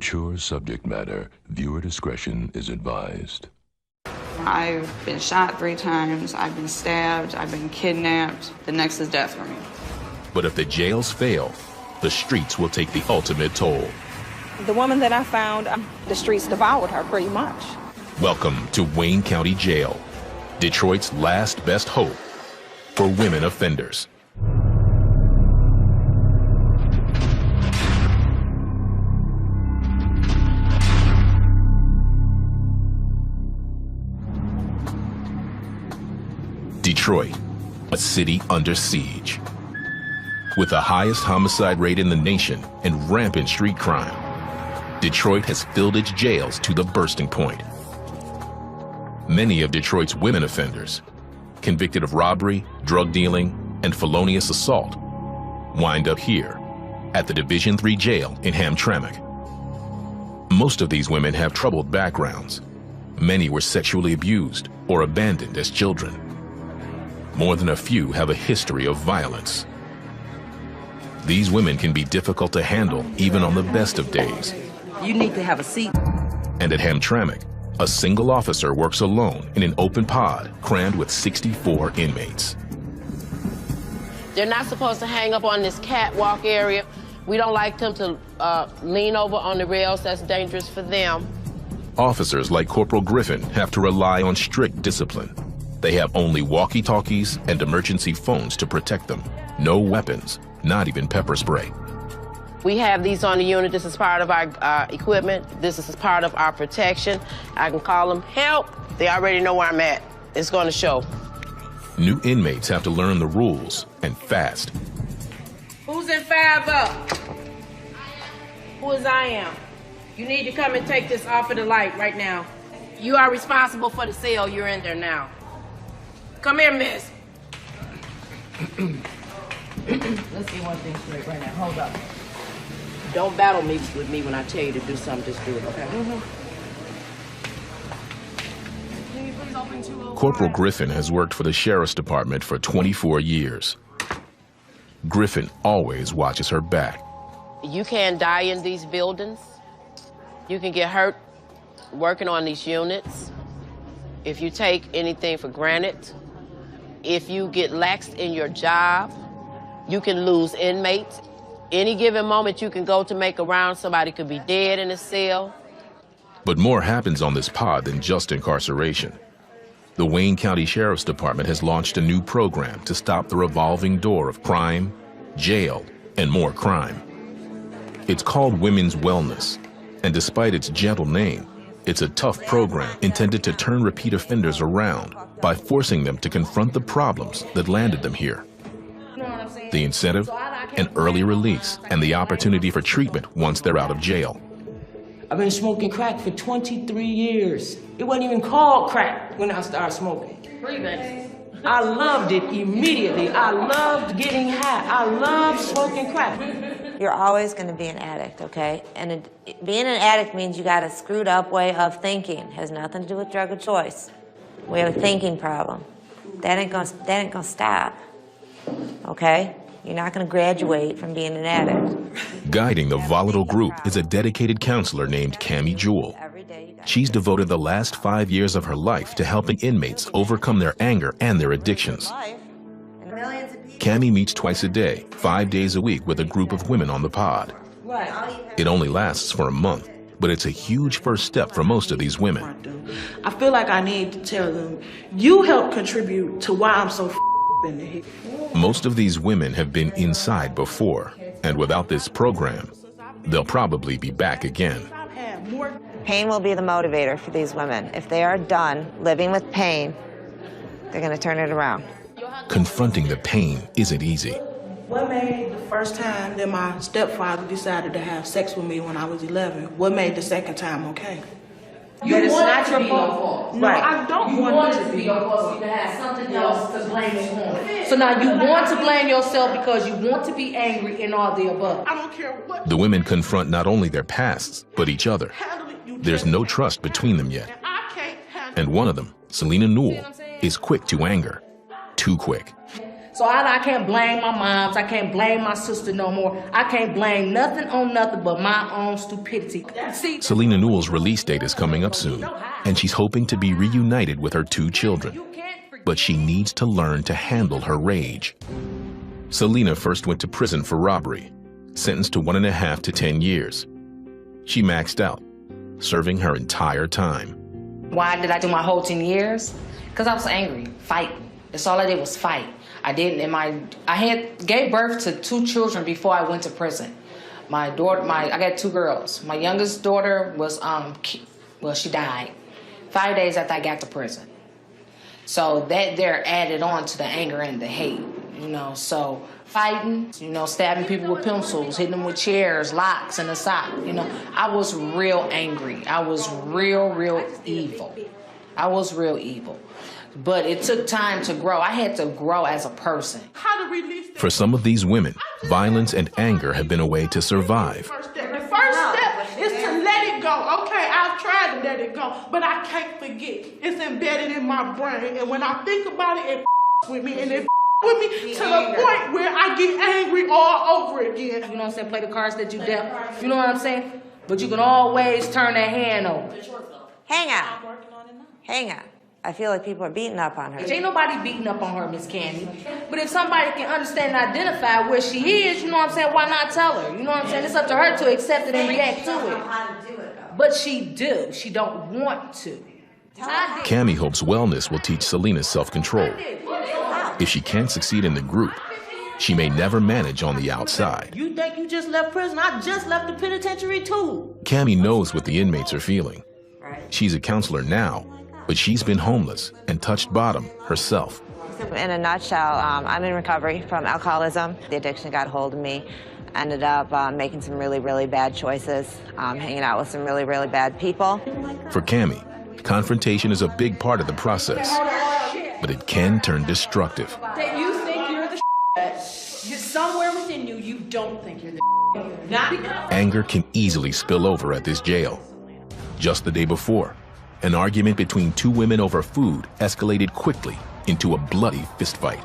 mature subject matter. Viewer discretion is advised. I've been shot 3 times, I've been stabbed, I've been kidnapped. The next is death for me. But if the jails fail, the streets will take the ultimate toll. The woman that I found, the streets devoured her pretty much. Welcome to Wayne County Jail, Detroit's last best hope for women offenders. Detroit, a city under siege. With the highest homicide rate in the nation and rampant street crime, Detroit has filled its jails to the bursting point. Many of Detroit's women offenders, convicted of robbery, drug dealing, and felonious assault, wind up here at the Division III jail in Hamtramck. Most of these women have troubled backgrounds. Many were sexually abused or abandoned as children. More than a few have a history of violence. These women can be difficult to handle even on the best of days. You need to have a seat. And at Hamtramck, a single officer works alone in an open pod crammed with 64 inmates. They're not supposed to hang up on this catwalk area. We don't like them to lean over on the rails. That's dangerous for them. Officers like Corporal Griffin have to rely on strict discipline. They have only walkie-talkies and emergency phones to protect them. No weapons, not even pepper spray. We have these on the unit. This is part of our equipment. This is part of our protection. I can call them, help. They already know where I'm at. It's going to show. New inmates have to learn the rules, and fast. Who's in 5 up? Who is I am? You need to come and take this off of the light right now. You are responsible for the cell. You're in there now. Come here, miss. Let's get one thing straight right now. Hold up. Don't battle me with me when I tell you to do something. Just do it, okay? Corporal Griffin has worked for the Sheriff's Department for 24 years. Griffin always watches her back. You can die in these buildings. You can get hurt working on these units. If you take anything for granted, if you get laxed in your job, you can lose inmates. Any given moment you can go to make a round, somebody could be dead in a cell. But more happens on this pod than just incarceration. The Wayne County Sheriff's Department has launched a new program to stop the revolving door of crime, jail, and more crime. It's called Women's Wellness, and despite its gentle name, it's a tough program intended to turn repeat offenders around by forcing them to confront the problems that landed them here. The incentive, an early release, and the opportunity for treatment once they're out of jail. I've been smoking crack for 23 years. It wasn't even called crack when I started smoking. I loved it immediately. I loved getting high. I loved smoking crack. You're always going to be an addict, okay? And being an addict means you got a screwed up way of thinking. It has nothing to do with drug of choice. We have a thinking problem. That ain't gonna stop, okay? You're not going to graduate from being an addict. Guiding the volatile group is a dedicated counselor named Cammie Jewell. She's devoted the last 5 years of her life to helping inmates overcome their anger and their addictions. Cammie meets twice a day, 5 days a week with a group of women on the pod. It only lasts for a month, but it's a huge first step for most of these women. I feel like I need to tell them, you help contribute to why I'm so in the head. Most of these women have been inside before, and without this program, they'll probably be back again. Pain will be the motivator for these women. If they are done living with pain, they're going to turn it around. Confronting the pain isn't easy. What made the first time that my stepfather decided to have sex with me when I was 11, what made the second time okay? You want it to be your fault. No, I don't want it to be your fault. You have something else to blame it on. So now you want to blame yourself because you want to be angry and all the above. I don't care what. The women confront not only their pasts, but each other. There's no trust between them yet. And one of them, Selena Newell, is quick to anger. Too quick. So I can't blame my moms. I can't blame my sister no more. I can't blame nothing on nothing but my own stupidity. See, Selena Newell's release date is coming up soon, and she's hoping to be reunited with her 2 children. But she needs to learn to handle her rage. Selena first went to prison for robbery, sentenced to 1.5 to 10 years. She maxed out, serving her entire time. why did I do my whole 10 years? Because I was angry, fighting. That's all I did was fight. I gave birth to 2 children before I went to prison. I got 2 girls. My youngest daughter was, she died 5 days after I got to prison. So that there added on to the anger and the hate, so fighting, stabbing people with pencils, hitting them with chairs, locks, and a sock, I was real angry. I was real evil. I was real evil. But it took time to grow. I had to grow as a person. For some of these women, violence and anger have been a way to survive. The first step is to let it go. Okay, I've tried to let it go, but I can't forget. It's embedded in my brain, and when I think about it, it with me, and it with me to the point where I get angry all over again. You know what I'm saying? Play the cards that you dealt. You know what I'm saying? But you can always turn that hand over. Hang on. I feel like people are beating up on her. Ain't nobody beating up on her, Miss Candy. But if somebody can understand and identify where she is, you know what I'm saying, why not tell her? You know what I'm saying? It's up to her to accept it and react to it. But she do. She don't want to. Cammie hopes wellness will teach Selena self-control. If she can't succeed in the group, she may never manage on the outside. You think you just left prison? I just left the penitentiary too. Cammie knows what the inmates are feeling. She's a counselor now, but she's been homeless and touched bottom herself. In a nutshell, I'm in recovery from alcoholism. The addiction got a hold of me. Ended up making some really bad choices, hanging out with some really bad people. For Cammie, confrontation is a big part of the process, but it can turn destructive. That you think you're the somewhere within you, you don't think you're the not because Anger can easily spill over at this jail. Just the day before, an argument between 2 women over food escalated quickly into a bloody fistfight.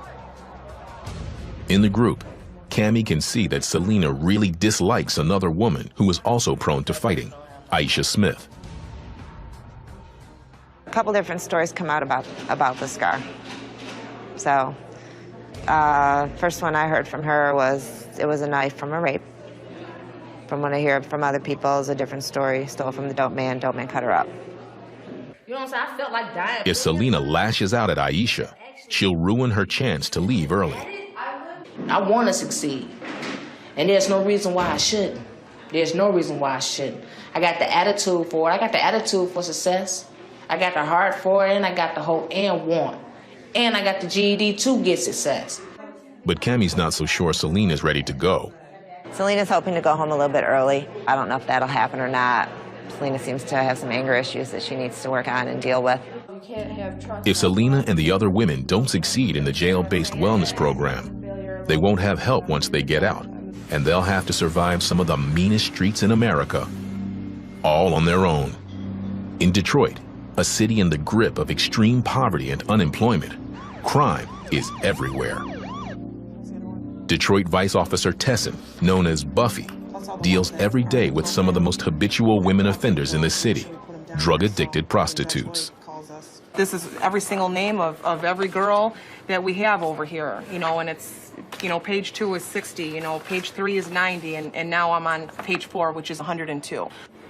In the group, Cammie can see that Selena really dislikes another woman who is also prone to fighting, Aisha Smith. A couple different stories come out about the scar. So, first one I heard from her was it was a knife from a rape. From what I hear from other people, it's a different story. Stole from the dope man cut her up. You know what I'm saying? I felt like dying. If Selena lashes out at Aisha, she'll ruin her chance to leave early. I want to succeed, and there's no reason why I shouldn't. There's no reason why I shouldn't. I got the attitude for it. I got the attitude for success. I got the heart for it, and I got the hope and want. And I got the GED to get success. But Cammie's not so sure Selena's ready to go. Selena's hoping to go home a little bit early. I don't know if that'll happen or not. Selena seems to have some anger issues that she needs to work on and deal with. If Selena and the other women don't succeed in the jail-based wellness program, they won't have help once they get out, and they'll have to survive some of the meanest streets in America, all on their own. In Detroit, a city in the grip of extreme poverty and unemployment, crime is everywhere. Detroit Vice Officer Tesson, known as Buffy, deals every day with some of the most habitual women offenders in the city, drug-addicted prostitutes. This is every single name of every girl that we have over here, and it's, page 2 is 60, page 3 is 90, and now I'm on page 4, which is 102.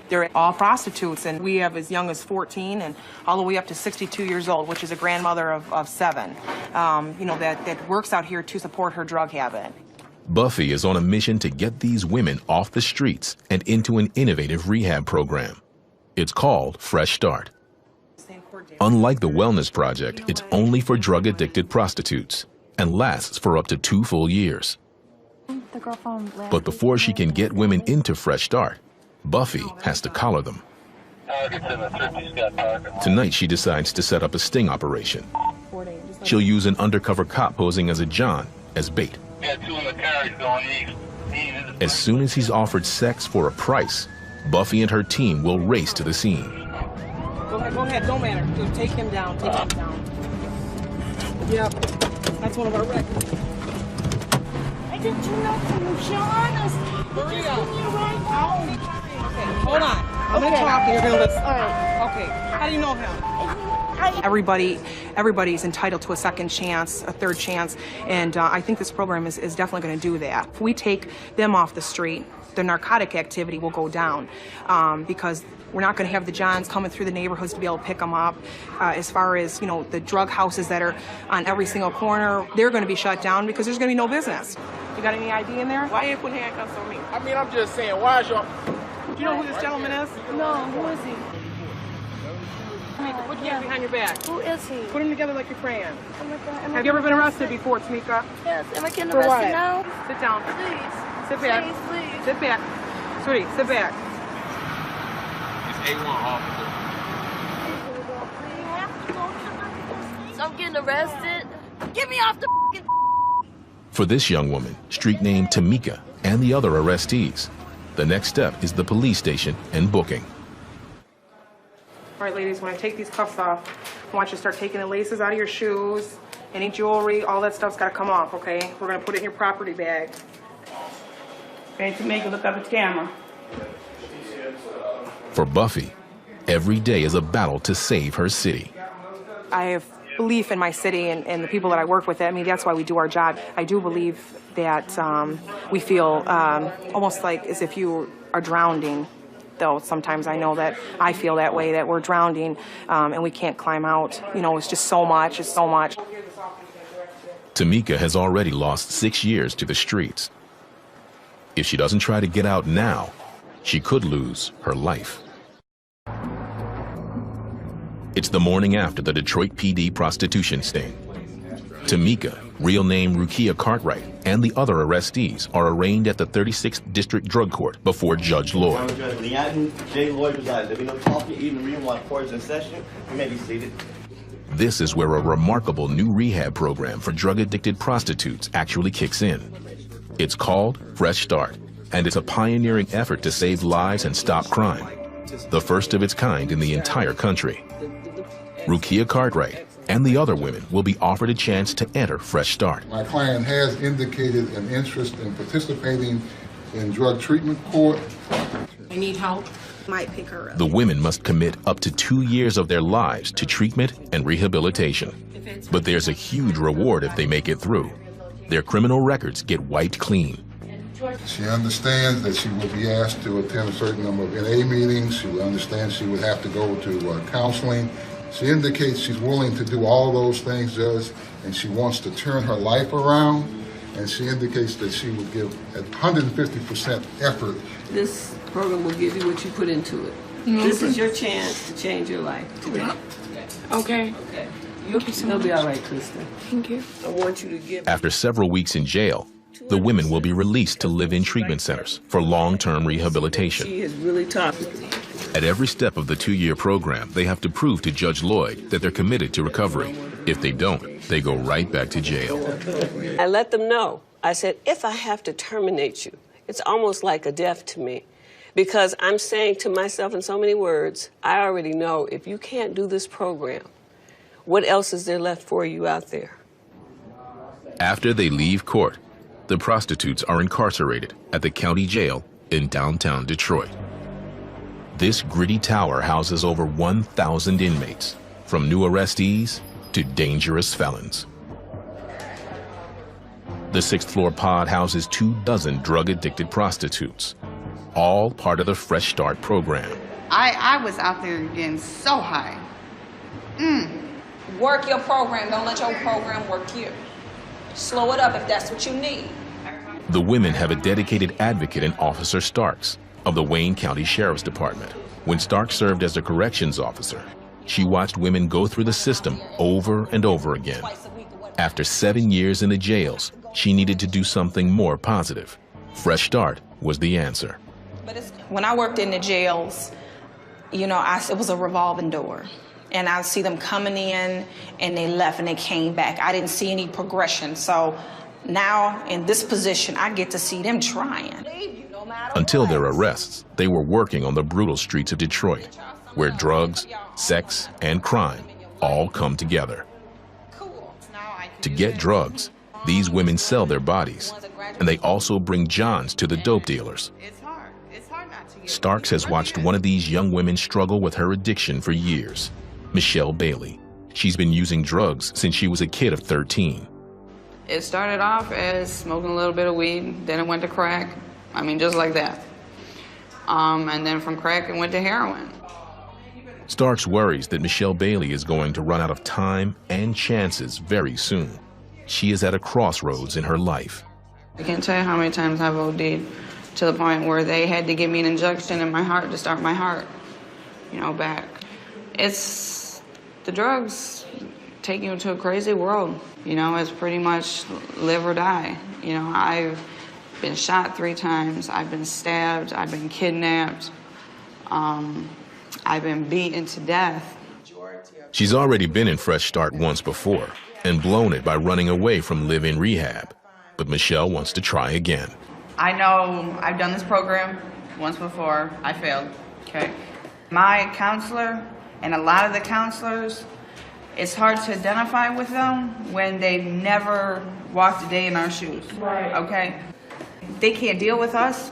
They're all prostitutes, and we have as young as 14 and all the way up to 62 years old, which is a grandmother of 7, that works out here to support her drug habit. Buffy is on a mission to get these women off the streets and into an innovative rehab program. It's called Fresh Start. Unlike the Wellness Project, it's only for drug-addicted prostitutes and lasts for up to 2 full years. But before she can get women into Fresh Start, Buffy has to collar them. Tonight, she decides to set up a sting operation. She'll use an undercover cop posing as a John as bait. As soon as he's offered sex for a price, Buffy and her team will race to the scene. Go ahead, don't matter. Take him down, Yep. That's one of our records. I didn't do nothing. You're honest. Maria. Right now. Okay, hold on. I'm gonna talk and you're gonna listen. All right. Okay. How do you know him? Everybody's entitled to a second chance, a third chance, and I think this program is definitely going to do that. If we take them off the street, the narcotic activity will go down because we're not going to have the Johns coming through the neighborhoods to be able to pick them up. As far as, you know, the drug houses that are on every single corner, they're going to be shut down because there's going to be no business. You got any ID in there? Why are you putting handcuffs on me? I mean, I'm just saying, why is y'all... Do you know who this gentleman is? No, who is he? Tamika, put your hands behind your back. Who is he? Put them together like you're praying. Oh my God. Have you ever been arrested before, Tamika? Yes. Am I getting For arrested what? now? Sit down. Please. Sit back. Please. Sit back. Sweetie, sit back. It's A1 officer. So I'm getting arrested. Get me off the f***ing. For this young woman, street name Tamika, and the other arrestees, the next step is the police station and booking. All right, ladies, when I take these cuffs off, I want you to start taking the laces out of your shoes, any jewelry, all that stuff's got to come off, okay? We're going to put it in your property bag. Okay, Tamika, look up at the camera. For Buffy, every day is a battle to save her city. I have belief in my city and the people that I work with. I mean, that's why we do our job. I do believe that we feel almost like as if you are drowning, though sometimes I know that I feel that way, that we're drowning and we can't climb out. You know, it's just so much, it's so much. Tamika has already lost 6 years to the streets. If she doesn't try to get out now, she could lose her life. It's the morning after the Detroit PD prostitution sting. Tamika, real name Rukia Cartwright, and the other arrestees are arraigned at the 36th District Drug Court before Judge Lloyd. This is where a remarkable new rehab program for drug-addicted prostitutes actually kicks in. It's called Fresh Start, and it's a pioneering effort to save lives and stop crime. The first of its kind in the entire country. Rukia Cartwright and the other women will be offered a chance to enter Fresh Start. My client has indicated an interest in participating in drug treatment court. I need help. Might pick her up. The women must commit up to 2 years of their lives to treatment and rehabilitation. But there's a huge reward if they make it through. Their criminal records get wiped clean. She understands that she will be asked to attend a certain number of NA meetings. She will understand she would have to go to counseling. She indicates she's willing to do all those things, Judge, and she wants to turn her life around. And she indicates that she would give 150% effort. This program will give you what you put into it. This is your chance to change your life today. Okay. Okay. You'll be all right, Krista. Thank you. I want you to give. After several weeks in jail, the women will be released to live in treatment centers for long-term rehabilitation. She is really tough. At every step of the 2-year program, they have to prove to Judge Lloyd that they're committed to recovery. If they don't, they go right back to jail. I let them know. I said, if I have to terminate you, it's almost like a death to me. Because I'm saying to myself in so many words, I already know if you can't do this program, what else is there left for you out there? After they leave court, the prostitutes are incarcerated at the county jail in downtown Detroit. This gritty tower houses over 1,000 inmates, from new arrestees to dangerous felons. The 6th floor pod houses 24 drug-addicted prostitutes, all part of the Fresh Start program. I was out there getting so high. Work your program. Don't let your program work you. Slow it up if that's what you need. The women have a dedicated advocate in Officer Starks of the Wayne County Sheriff's Department. When Starks served as a corrections officer, she watched women go through the system over and over again. After 7 years in the jails, she needed to do something more positive. Fresh Start was the answer. When I worked in the jails, you know, it was a revolving door. And I would see them coming in and they left and they came back. I didn't see any progression. So now in this position, I get to see them trying. Until their arrests, they were working on the brutal streets of Detroit, where drugs, sex, and crime all come together. To get drugs, these women sell their bodies, and they also bring Johns to the dope dealers. Starks has watched one of these young women struggle with her addiction for years, Michelle Bailey. She's been using drugs since she was a kid of 13. It started off as smoking a little bit of weed, then it went to crack. I mean, just like that. And then from crack, it went to heroin. Starks worries that Michelle Bailey is going to run out of time and chances very soon. She is at a crossroads in her life. I can't tell you how many times I've OD'd to the point where they had to give me an injection in my heart to start my heart, back. It's the drugs take you into a crazy world. It's pretty much live or die. I've been shot 3 times. I've been stabbed. I've been kidnapped. I've been beaten to death. She's already been in Fresh Start once before and blown it by running away from live-in rehab. But Michelle wants to try again. I know I've done this program once before. I failed, okay? My counselor and a lot of the counselors, it's hard to identify with them when they've never walked a day in our shoes, okay? They can't deal with us.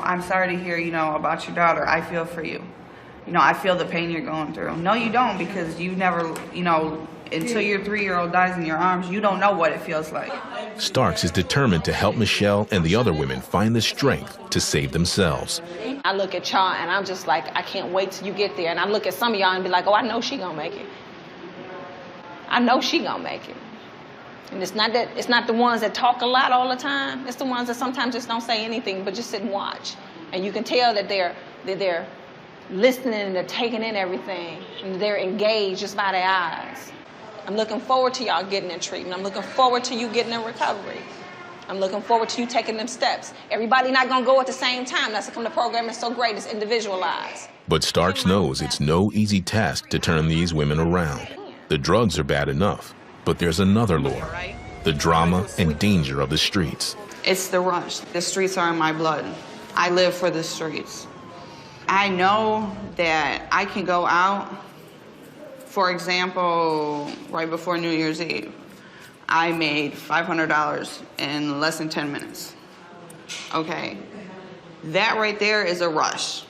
I'm sorry to hear, about your daughter. I feel for you. I feel the pain you're going through. No, you don't, because you never, until your 3-year-old dies in your arms, you don't know what it feels like. Starks is determined to help Michelle and the other women find the strength to save themselves. I look at y'all and I'm just like, I can't wait till you get there. And I look at some of y'all and be like, oh, I know she gonna make it. I know she gonna make it. And it's not the ones that talk a lot all the time. It's the ones that sometimes just don't say anything, but just sit and watch. And you can tell that they're listening and they're taking in everything. And they're engaged just by their eyes. I'm looking forward to y'all getting in treatment. I'm looking forward to you getting in recovery. I'm looking forward to you taking them steps. Everybody not gonna go at the same time. That's how the program is so great, it's individualized. But Starks knows it's no easy task to turn these women around. The drugs are bad enough, but there's another lure, the drama and danger of the streets. It's the rush. The streets are in my blood. I live for the streets. I know that I can go out. For example, right before New Year's Eve, I made $500 in less than 10 minutes. Okay, that right there is a rush.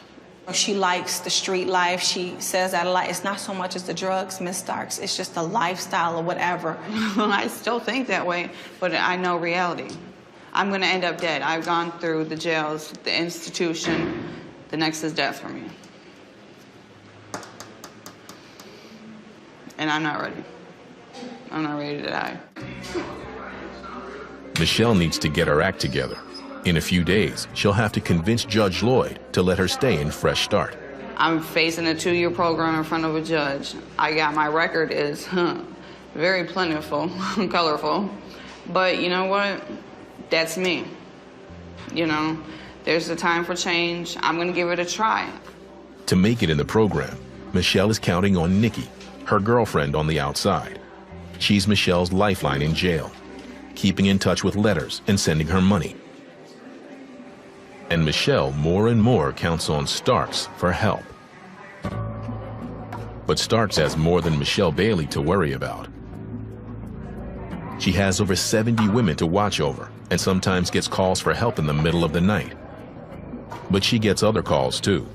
She likes the street life. She says that a lot. It's not so much as the drugs, Miss Starks. It's just the lifestyle or whatever. I still think that way, but I know reality. I'm gonna end up dead. I've gone through the jails, the institution. The next is death for me. And I'm not ready. I'm not ready to die. Michelle needs to get her act together. In a few days, she'll have to convince Judge Lloyd to let her stay in Fresh Start. I'm facing a 2-year program in front of a judge. My record is very plentiful, colorful. But you know what? That's me. There's a time for change. I'm gonna give it a try. To make it in the program, Michelle is counting on Nikki, her girlfriend on the outside. She's Michelle's lifeline in jail, keeping in touch with letters and sending her money. And Michelle more and more counts on Starks for help. But Starks has more than Michelle Bailey to worry about. She has over 70 women to watch over and sometimes gets calls for help in the middle of the night. But she gets other calls too.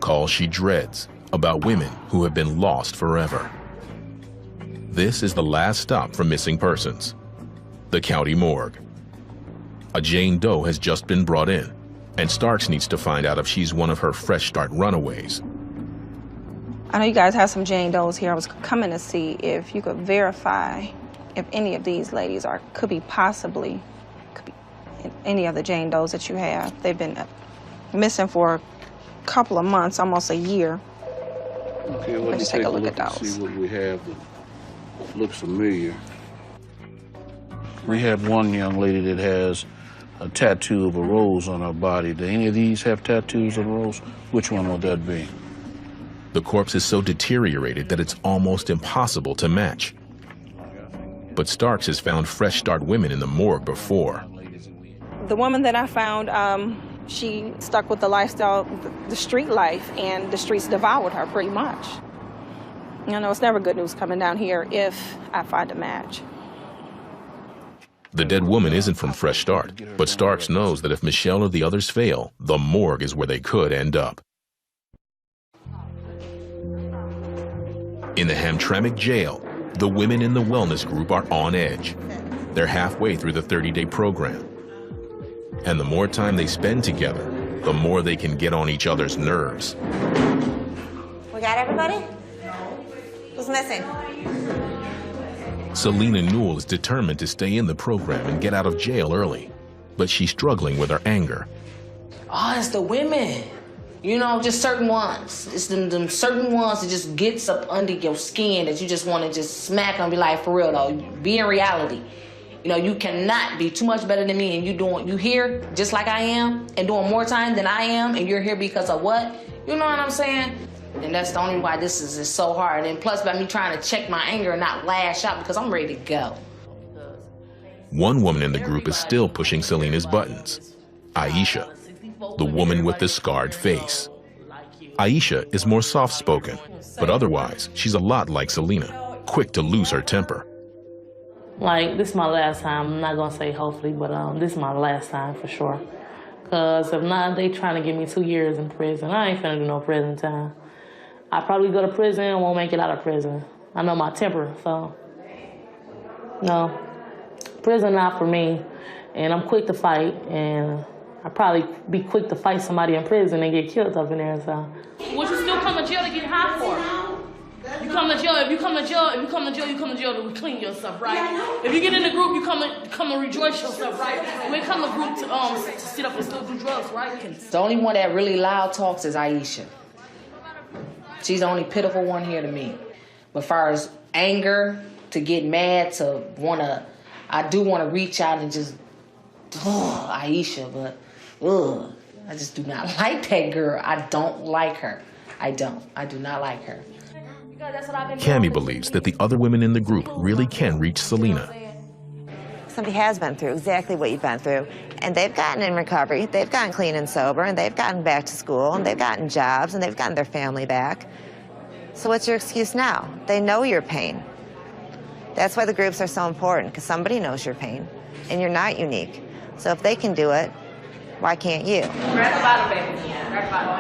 Calls she dreads about women who have been lost forever. This is the last stop for missing persons, the county morgue. A Jane Doe has just been brought in, and Starks needs to find out if she's one of her Fresh Start runaways. I know you guys have some Jane Does here. I was coming to see if you could verify if any of these ladies could be any of the Jane Does that you have. They've been missing for a couple of months, almost a year. Okay, let me take a look at those. See what we have that looks familiar. We have one young lady that has a tattoo of a rose on her body. Do any of these have tattoos of a rose? Which one would that be? The corpse is so deteriorated that it's almost impossible to match. But Starks has found Fresh Start women in the morgue before. The woman that I found, she stuck with the lifestyle, the street life, and the streets devoured her pretty much. It's never good news coming down here if I find a match. The dead woman isn't from Fresh Start, but Starks knows that if Michelle or the others fail, the morgue is where they could end up. In the Hamtramck jail, the women in the wellness group are on edge. They're halfway through the 30-day program. And the more time they spend together, the more they can get on each other's nerves. We got everybody? Who's missing? Selena Newell is determined to stay in the program and get out of jail early, but she's struggling with her anger. Oh, it's the women. You know, just certain ones. It's them certain ones that just gets up under your skin that you just want to just smack and be like, for real though, be in reality. You know, you cannot be too much better than me and you here just like I am and doing more time than I am and you're here because of what? You know what I'm saying? And that's the only why this is so hard. And plus by me trying to check my anger and not lash out because I'm ready to go. One woman in the group is still pushing Selena's buttons. Aisha, the woman with the scarred face. Aisha is more soft-spoken, but otherwise, she's a lot like Selena, quick to lose her temper. Like, this is my last time. I'm not gonna say hopefully, but this is my last time for sure. Cause if not, they trying to give me 2 years in prison. I ain't finna do no prison time. I probably go to prison and won't make it out of prison. I know my temper, so no. Prison not for me. And I'm quick to fight, and I probably be quick to fight somebody in prison and get killed up in there, so. What you still come to jail to get high for? You come to jail, if you come to jail to clean yourself, right? If you get in the group, you come and rejoice yourself, right? We come to group to sit up and still do drugs, right? The only one that really loud talks is Aisha. She's the only pitiful one here to me. But as far as anger, to get mad, to wanna, I do wanna reach out and just, Aisha, but I just do not like that girl. I don't like her. I do not like her. Cammie believes that the other women in the group really can reach Selena. Somebody has been through exactly what you've been through, and they've gotten in recovery, they've gotten clean and sober, and they've gotten back to school, and they've gotten jobs, and they've gotten their family back. So what's your excuse now? They know your pain. That's why the groups are so important, because somebody knows your pain, and you're not unique. So if they can do it, why can't you? Grab the bottle, baby. Grab the bottle.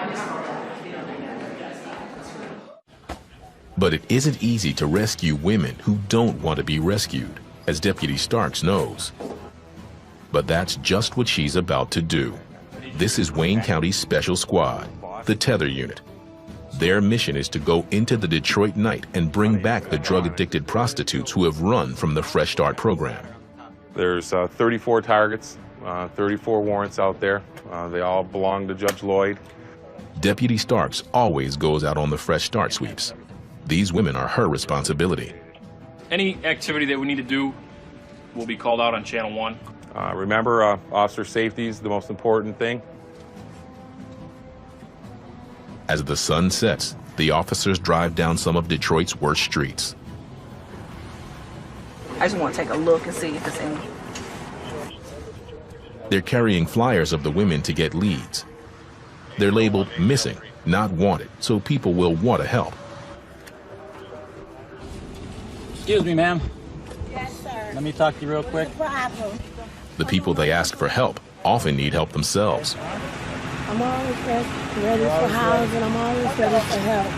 But it isn't easy to rescue women who don't want to be rescued, as Deputy Starks knows. But that's just what she's about to do. This is Wayne County's Special Squad, the Tether Unit. Their mission is to go into the Detroit night and bring back the drug-addicted prostitutes who have run from the Fresh Start program. There's 34 targets, 34 warrants out there. They all belong to Judge Lloyd. Deputy Starks always goes out on the Fresh Start sweeps. These women are her responsibility. Any activity that we need to do will be called out on Channel 1. Remember, officer safety is the most important thing. As the sun sets, the officers drive down some of Detroit's worst streets. I just want to take a look and see if it's any. They're carrying flyers of the women to get leads. They're labeled missing, not wanted, so people will want to help. Excuse me, ma'am. Yes, sir. Let me talk to you real quick. No problem. The people they ask for help often need help themselves. I'm always ready for housing. I'm always ready for help.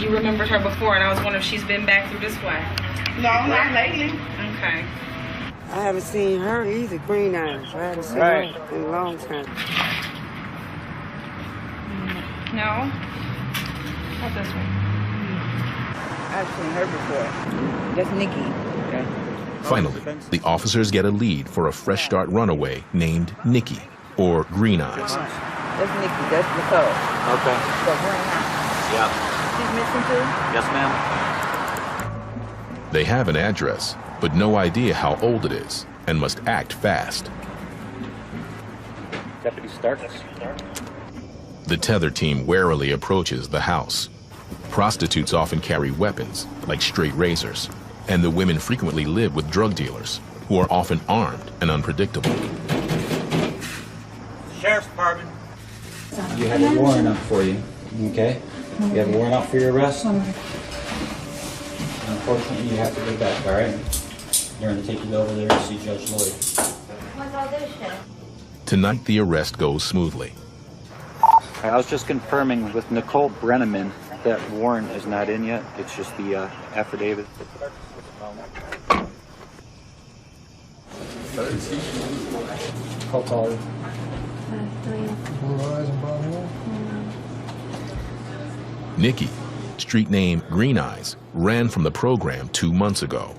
You remembered her before, and I was wondering if she's been back through this way. No, not lately. Okay. I haven't seen her either, Green Eyes. I haven't seen her in a long time. No? Not this one. I've seen her before. That's Nikki. Okay. Finally, the officers get a lead for a Fresh Start runaway named Nikki, or Green Eyes. That's Nikki. That's Nicole. Okay. So Green Eyes. Yeah. She's missing too? Yes, ma'am. They have an address, but no idea how old it is, and must act fast. Deputy Starks. The Tether team warily approaches the house. Prostitutes often carry weapons, like straight razors, and the women frequently live with drug dealers, who are often armed and unpredictable. Sheriff's Department. You have a warrant out for you, okay? You have a warrant out for your arrest? Unfortunately, you have to go back, all right? They're going to take you over there to see Judge Lloyd. What's all this shit? Tonight, the arrest goes smoothly. I was just confirming with Nicole Brenneman that warrant is not in yet. It's just the affidavit. Call caller. Nikki, street name Green Eyes, ran from the program 2 months ago.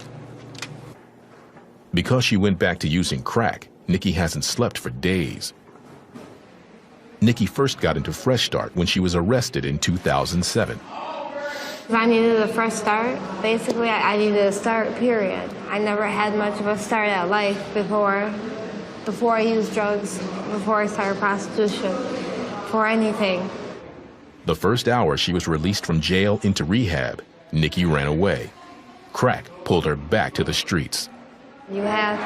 Because she went back to using crack, Nikki hasn't slept for days. Nikki first got into Fresh Start when she was arrested in 2007. I needed a fresh start. Basically, I needed a start, period. I never had much of a start at life before I used drugs, before I started prostitution, for anything. The first hour she was released from jail into rehab, Nikki ran away. Crack pulled her back to the streets. You have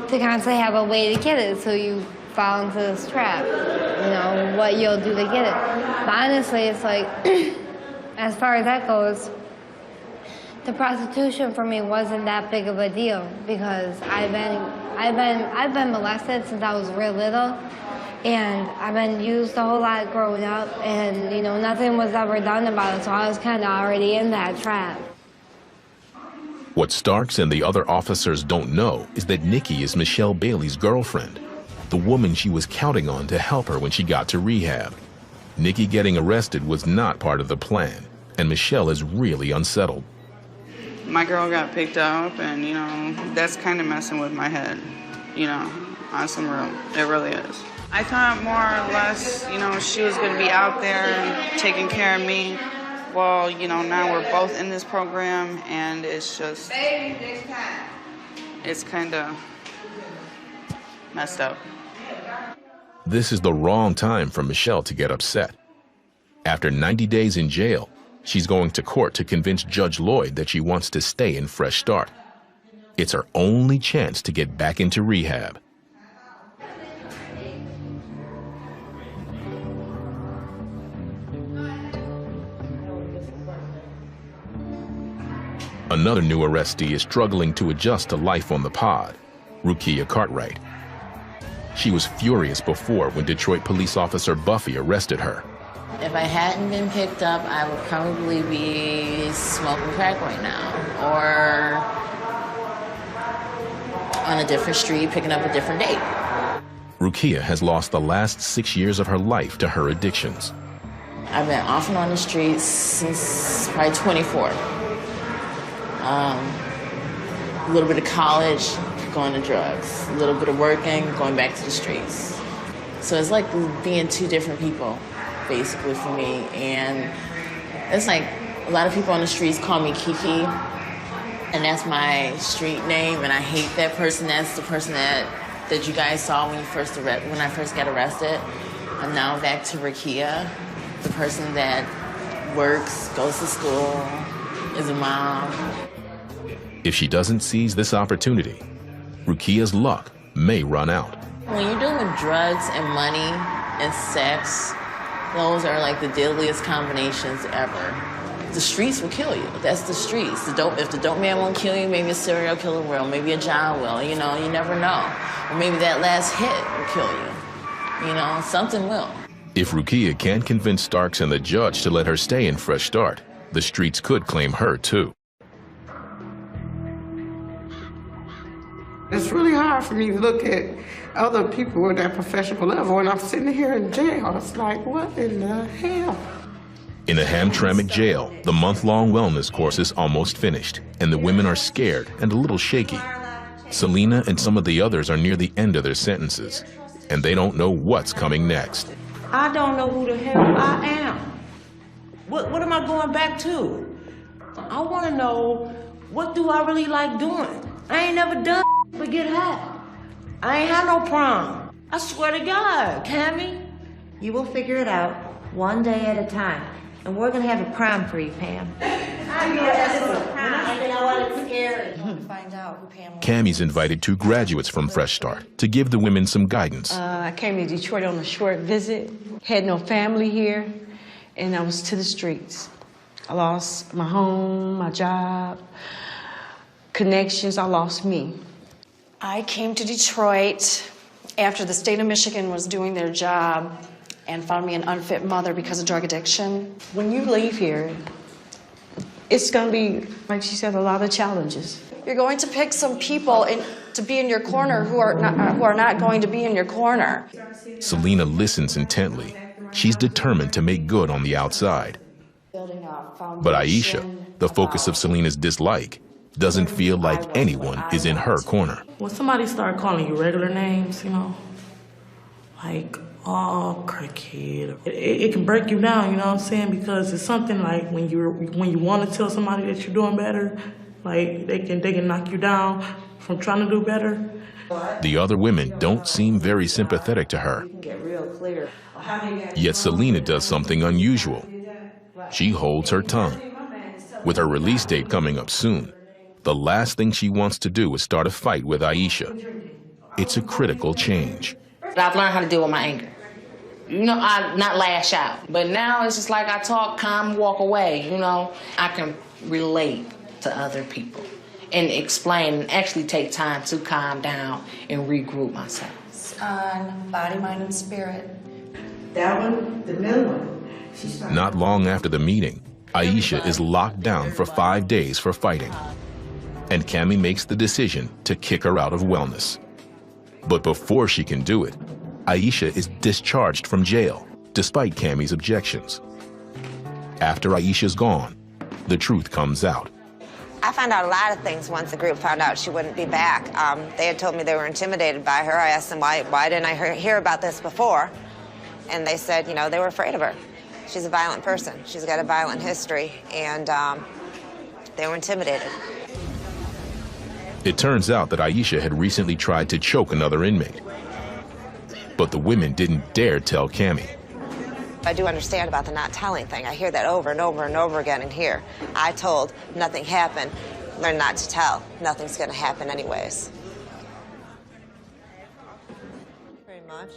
to constantly have a way to get it, so you fall into this trap. You know, what you'll do to get it. But honestly, it's like, as far as that goes, the prostitution for me wasn't that big of a deal because I've been molested since I was real little, and I've been used a whole lot growing up, and you know nothing was ever done about it, so I was kind of already in that trap. What Starks and the other officers don't know is that Nikki is Michelle Bailey's girlfriend, the woman she was counting on to help her when she got to rehab. Nikki getting arrested was not part of the plan, and Michelle is really unsettled. My girl got picked up, and, you know, that's kind of messing with my head, you know, on some real, it really is. I thought more or less, you know, she was going to be out there and taking care of me. Well, you know, now we're both in this program, and it's just, it's kind of messed up. This is the wrong time for Michelle to get upset. After 90 days in jail, she's going to court to convince Judge Lloyd that she wants to stay in Fresh Start. It's her only chance to get back into rehab. Another new arrestee is struggling to adjust to life on the pod, Rukia Cartwright. She was furious before when Detroit police officer Buffy arrested her. If I hadn't been picked up, I would probably be smoking crack right now, or on a different street, picking up a different date. Rukia has lost the last 6 years of her life to her addictions. I've been off and on the streets since probably 24. A little bit of college, going to drugs. A little bit of working, going back to the streets. So it's like being two different people, basically, for me. And it's like a lot of people on the streets call me Kiki, and that's my street name, and I hate that person. That's the person that you guys saw when I first got arrested. I'm now back to Rukia, the person that works, goes to school, is a mom. If she doesn't seize this opportunity, Rukia's luck may run out. When you're dealing with drugs and money and sex, those are like the deadliest combinations ever. The streets will kill you. That's the streets. If the dope man won't kill you, maybe a serial killer will, maybe a John will, you know, you never know. Or maybe that last hit will kill you. You know, something will. If Rukia can't convince Starks and the judge to let her stay in Fresh Start, the streets could claim her too. It's really hard for me to look at other people at that professional level, and I'm sitting here in jail. It's like, what in the hell? In the Hamtramck jail, the month-long wellness course is almost finished, and the women are scared and a little shaky. Selena and some of the others are near the end of their sentences, and they don't know what's coming next. I don't know who the hell I am. What am I going back to? I want to know, what do I really like doing? I ain't never done but get high. I ain't had no prom. I swear to God, Cammy. You will figure it out one day at a time. And we're gonna have a prom for you, Pam. I know that's a prom. You know what? It's scary. Find out who Pam was. Cammy's invited 2 graduates from Fresh Start to give the women some guidance. I came to Detroit on a short visit, had no family here, and I was to the streets. I lost my home, my job, connections. I lost me. I came to Detroit after the state of Michigan was doing their job and found me an unfit mother because of drug addiction. When you leave here, it's going to be, like she said, a lot of challenges. You're going to pick some people to be in your corner who are not going to be in your corner. Selena listens intently. She's determined to make good on the outside. But Aisha, the focus of Selena's dislike, doesn't feel like anyone is in her corner. When somebody start calling you regular names, you know, like, oh, crackhead, it can break you down, you know what I'm saying? Because it's something like when you want to tell somebody that you're doing better, like they can knock you down from trying to do better. The other women don't seem very sympathetic to her. Yet Selena does something unusual. She holds her tongue. With her release date coming up soon, the last thing she wants to do is start a fight with Aisha. It's a critical change. I've learned how to deal with my anger. You know, I not lash out. But now it's just like I talk, calm, walk away, you know. I can relate to other people and explain and actually take time to calm down and regroup myself. On body, mind, and spirit. That one, the middle one. Not long after the meeting, Aisha is locked down for 5 days for fighting. And Cammie makes the decision to kick her out of wellness. But before she can do it, Aisha is discharged from jail, despite Cammie's objections. After Aisha's gone, the truth comes out. I found out a lot of things once the group found out she wouldn't be back. They had told me they were intimidated by her. I asked them, why didn't I hear about this before? And they said, you know, they were afraid of her. She's a violent person. She's got a violent history, and they were intimidated. It turns out that Aisha had recently tried to choke another inmate. But the women didn't dare tell Cammie. I do understand about the not telling thing. I hear that over and over and over again in here. I told, nothing happened, learn not to tell. Nothing's gonna happen anyways. Pretty much.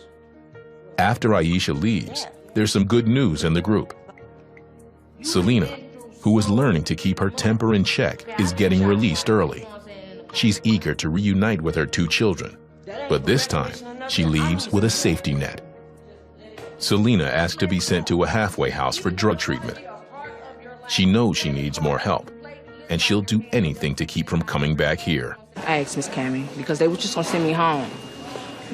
After Aisha leaves, there's some good news in the group. Selena, who was learning to keep her temper in check, is getting released early. She's eager to reunite with her 2 children, but this time she leaves with a safety net. Selena asked to be sent to a halfway house for drug treatment. She knows she needs more help, and she'll do anything to keep from coming back here. I asked Miss Cammie because they were just gonna send me home.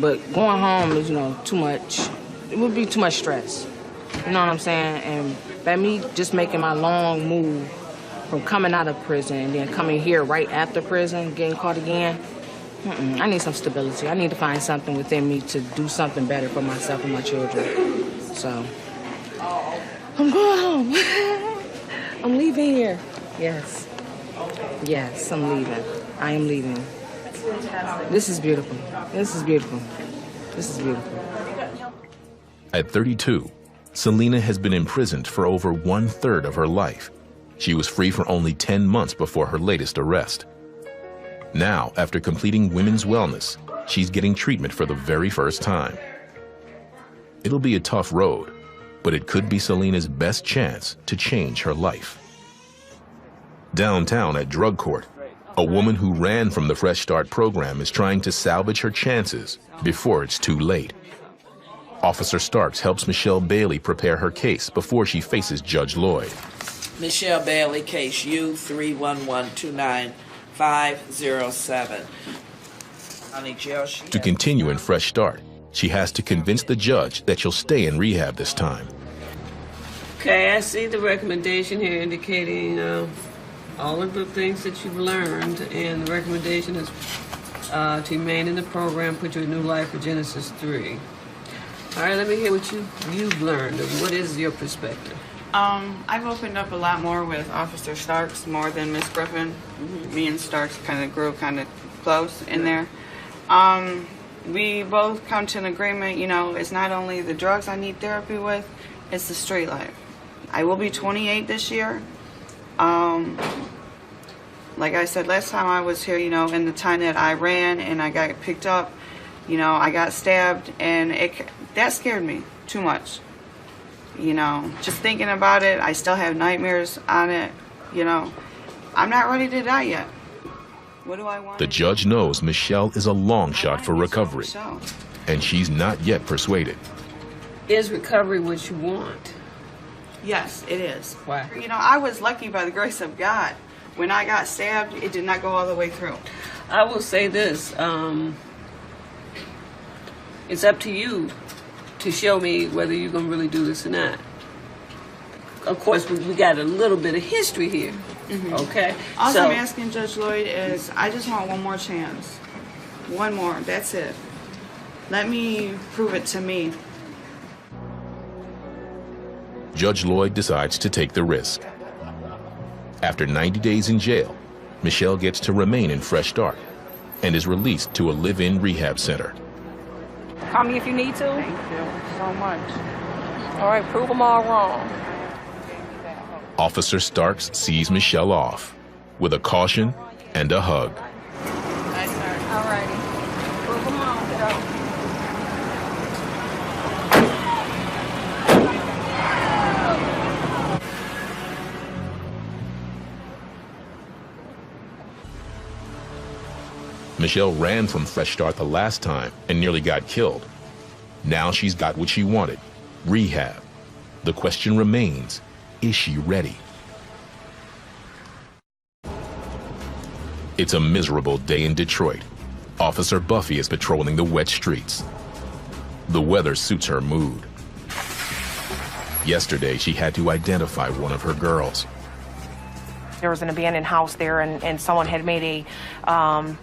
But going home is, you know, too much. It would be too much stress. You know what I'm saying? And by me just making my long move from coming out of prison and then coming here right after prison, getting caught again, I need some stability. I need to find something within me to do something better for myself and my children. So, I'm going home. I'm leaving here. Yes. Yes, I'm leaving. I am leaving. This is beautiful. This is beautiful. This is beautiful. At 32, Selena has been imprisoned for over 1/3 of her life. She was free for only 10 months before her latest arrest. Now, after completing women's wellness, she's getting treatment for the very first time. It'll be a tough road, but it could be Selena's best chance to change her life. Downtown at drug court, a woman who ran from the Fresh Start program is trying to salvage her chances before it's too late. Officer Starks helps Michelle Bailey prepare her case before she faces Judge Lloyd. Michelle Bailey, case U31129. 507. To continue in Fresh Start, she has to convince the judge that she'll stay in rehab this time. Okay, I see the recommendation here indicating all of the things that you've learned, and the recommendation is to remain in the program, put you in new life for Genesis 3. All right, let me hear what you've learned. What is your perspective? I've opened up a lot more with Officer Starks, more than Miss Griffin. Me and Starks kind of grew kind of close in there. We both come to an agreement, you know, it's not only the drugs I need therapy with, it's the street life. I will be 28 this year. Like I said, last time I was here, you know, in the time that I ran and I got picked up, you know, I got stabbed, and that scared me too much. You know, just thinking about it, I still have nightmares on it, you know. I'm not ready to die yet. What do I want? The judge knows Michelle is a long shot for recovery, and she's not yet persuaded. Is recovery what you want? Yes, it is. Why? You know, I was lucky by the grace of God. When I got stabbed, it did not go all the way through. I will say this. It's up to you to show me whether you're going to really do this or not. Of course, we got a little bit of history here. Okay? All So- I'm asking Judge Lloyd is, I just want one more chance. One more, that's it. Let me prove it to me. Judge Lloyd decides to take the risk. After 90 days in jail, Michelle gets to remain in Fresh Start and is released to a live-in rehab center. Call me if you need to. Thank you so much. All right, prove them all wrong. Officer Starks sees Michelle off with a caution and a hug. All righty. Prove them all, kiddo. Michelle ran from Fresh Start the last time and nearly got killed. Now she's got what she wanted, rehab. The question remains, is she ready? It's a miserable day in Detroit. Officer Buffy is patrolling the wet streets. The weather suits her mood. Yesterday, she had to identify one of her girls. There was an abandoned house there, and someone had made a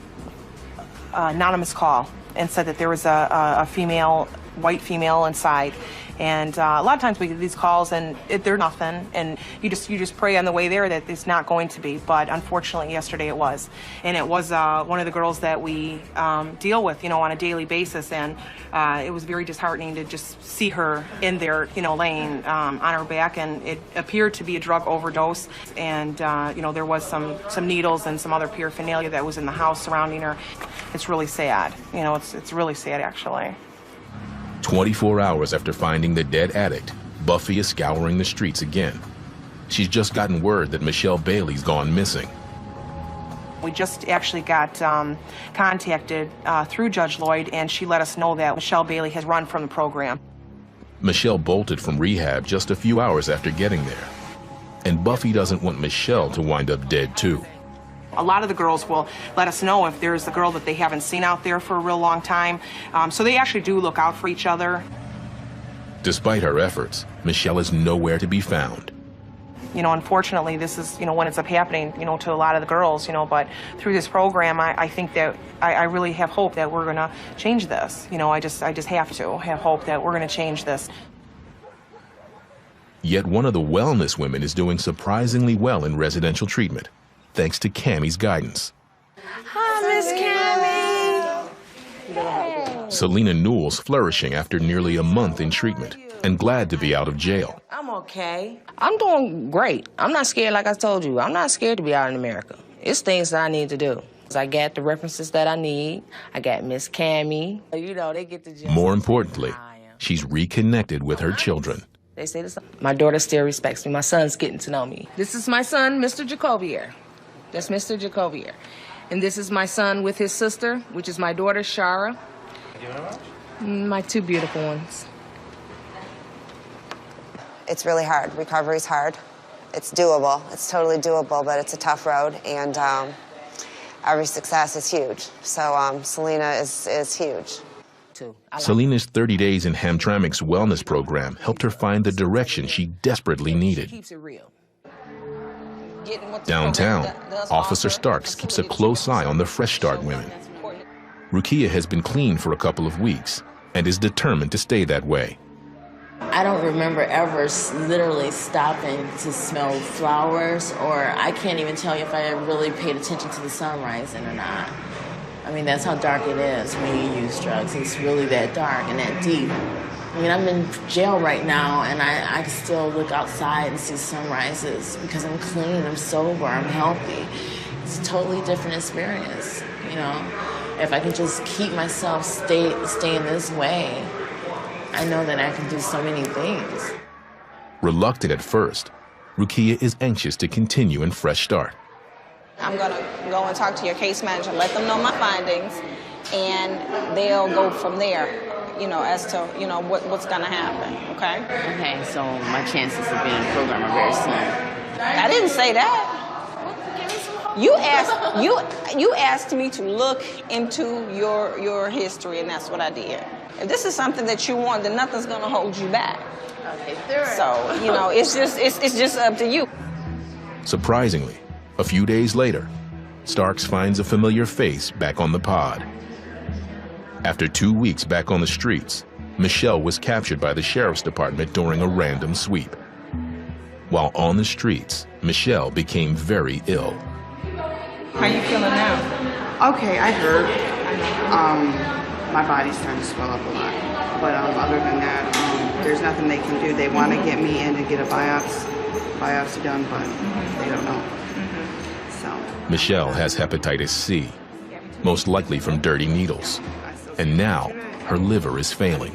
anonymous call and said that there was a female, white female inside. And a lot of times we get these calls and they're nothing, and you just pray on the way there that it's not going to be. But unfortunately, yesterday it was, and it was one of the girls that we deal with, on a daily basis, and it was very disheartening to just see her in there, laying on her back, and it appeared to be a drug overdose, and there was some needles and some other paraphernalia that was in the house surrounding her. It's really sad, it's really sad actually. 24 hours after finding the dead addict, Buffy is scouring the streets again. She's just gotten word that Michelle Bailey's gone missing. We just actually got contacted through Judge Lloyd, and she let us know that Michelle Bailey has run from the program. Michelle bolted from rehab just a few hours after getting there. And Buffy doesn't want Michelle to wind up dead too. A lot of the girls will let us know if there's a girl that they haven't seen out there for a real long time. So they actually do look out for each other. Despite her efforts, Michelle is nowhere to be found. Unfortunately, this is, what ends up happening, to a lot of the girls, but through this program, I think that I really have hope that we're going to change this. I just have to have hope that we're going to change this. Yet one of the wellness women is doing surprisingly well in residential treatment, thanks to Cammie's guidance. Hi, Miss Cammie. Selena Newell's flourishing after nearly a month in treatment and glad to be out of jail. I'm okay. I'm doing great. I'm not scared, like I told you. I'm not scared to be out in America. It's things that I need to do. I got the references that I need. I got Miss Cammie. They get the gist. More importantly, she's reconnected with her children. They say this. My daughter still respects me. My son's getting to know me. This is my son, Mr. Jacobier. That's Mr. Jacobier. And this is my son with his sister, which is my daughter, Shara. My two beautiful ones. It's really hard. Recovery's hard. It's doable. It's totally doable, but it's a tough road, and every success is huge. So Selena is huge. Selena's 30 days in Hamtramck's wellness program helped her find the direction she desperately needed. Downtown, Officer Starks keeps a close eye on the Fresh Start women. Rukia has been clean for a couple of weeks and is determined to stay that way. I don't remember ever literally stopping to smell flowers, or I can't even tell you if I really paid attention to the sun rising or not. I mean, that's how dark it is when you use drugs. It's really that dark and that deep. I mean, I'm in jail right now, and I can still look outside and see sunrises because I'm clean, I'm sober, I'm healthy. It's a totally different experience, If I can just keep myself staying this way, I know that I can do so many things. Reluctant at first, Rukia is anxious to continue in Fresh Start. I'm going to go and talk to your case manager, let them know my findings, and they'll go from there, you know, as to, you know, what's going to happen, okay? Okay, so my chances of being in the program are very slim. I didn't say that. You asked me to look into your history, and that's what I did. If this is something that you want, then nothing's going to hold you back. Okay, sure. So, you know, it's just up to you. Surprisingly, a few days later, Starks finds a familiar face back on the pod. After 2 weeks back on the streets, Michelle was captured by the sheriff's department during a random sweep. While on the streets, Michelle became very ill. How you feeling now? Okay, I hurt. My body's starting to swell up a lot. But other than that, there's nothing they can do. They want to get me in to get a biopsy done, but they don't know. So Michelle has hepatitis C, most likely from dirty needles. And now, her liver is failing.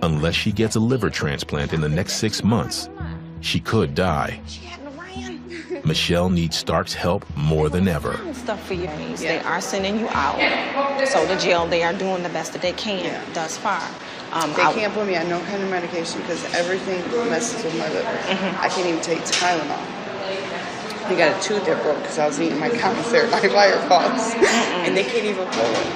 Unless she gets a liver transplant in the next 6 months, she could die. Michelle needs Stark's help more than ever. Stuff for you. They are sending you out. So the jail, they are doing the best that they can thus far. They can't put me on no kind of medication because everything messes with my liver. I can't even take Tylenol. They got a tooth that broke because I was eating my commissary, my wire balls, and they can't even pull it.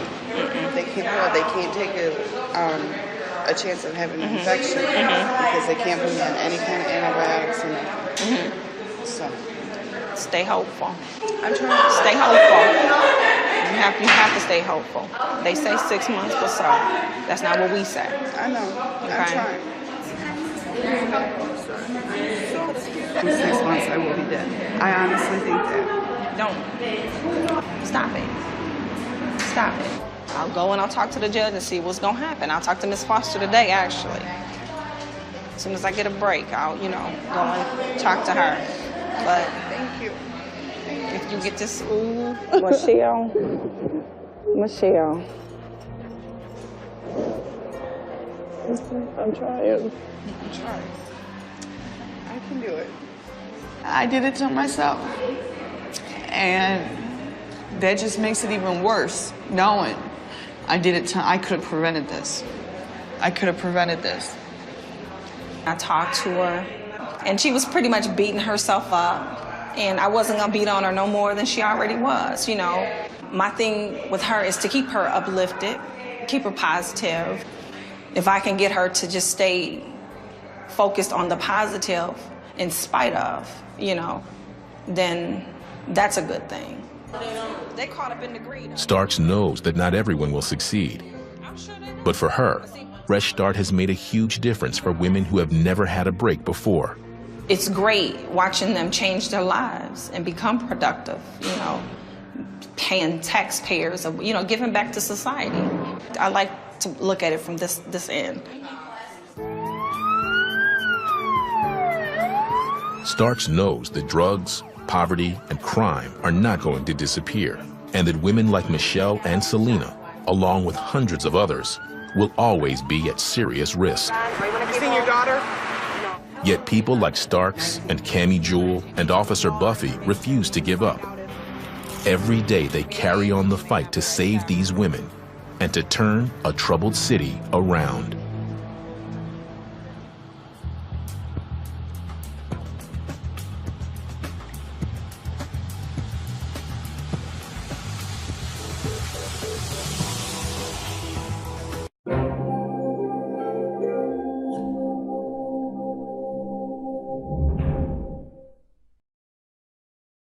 They can't pull it. They can't take a chance of having an infection because they can't put me on any kind of antibiotics or nothing. So stay hopeful. I'm trying to stay hopeful. You have to stay hopeful. They say 6 months, but so that's not what we say. I know. Okay? I'm trying. In 6 months, I will be dead. I honestly think that. Don't. Stop it. Stop it. I'll go and I'll talk to the judge and see what's going to happen. I'll talk to Miss Foster today, actually. As soon as I get a break, I'll, you know, go and talk to her. But thank you. If you get this, ooh, Michelle. I'm trying. I can do it. I did it to myself. And that just makes it even worse, knowing I did it I could have prevented this. I could have prevented this. I talked to her, and she was pretty much beating herself up. And I wasn't gonna beat on her no more than she already was, you know. My thing with her is to keep her uplifted, keep her positive. If I can get her to just stay focused on the positive in spite of, you know, then that's a good thing. They caught up in the greed. Starks knows that not everyone will succeed. But for her, Fresh Start has made a huge difference for women who have never had a break before. It's great watching them change their lives and become productive, you know, paying taxpayers, you know, giving back to society. I like to look at it from this end. Starks knows that drugs, poverty, and crime are not going to disappear, and that women like Michelle and Selena, along with hundreds of others, will always be at serious risk. You seen your daughter? Yet people like Starks and Cammie Jewel and Officer Buffy refuse to give up. Every day they carry on the fight to save these women and to turn a troubled city around.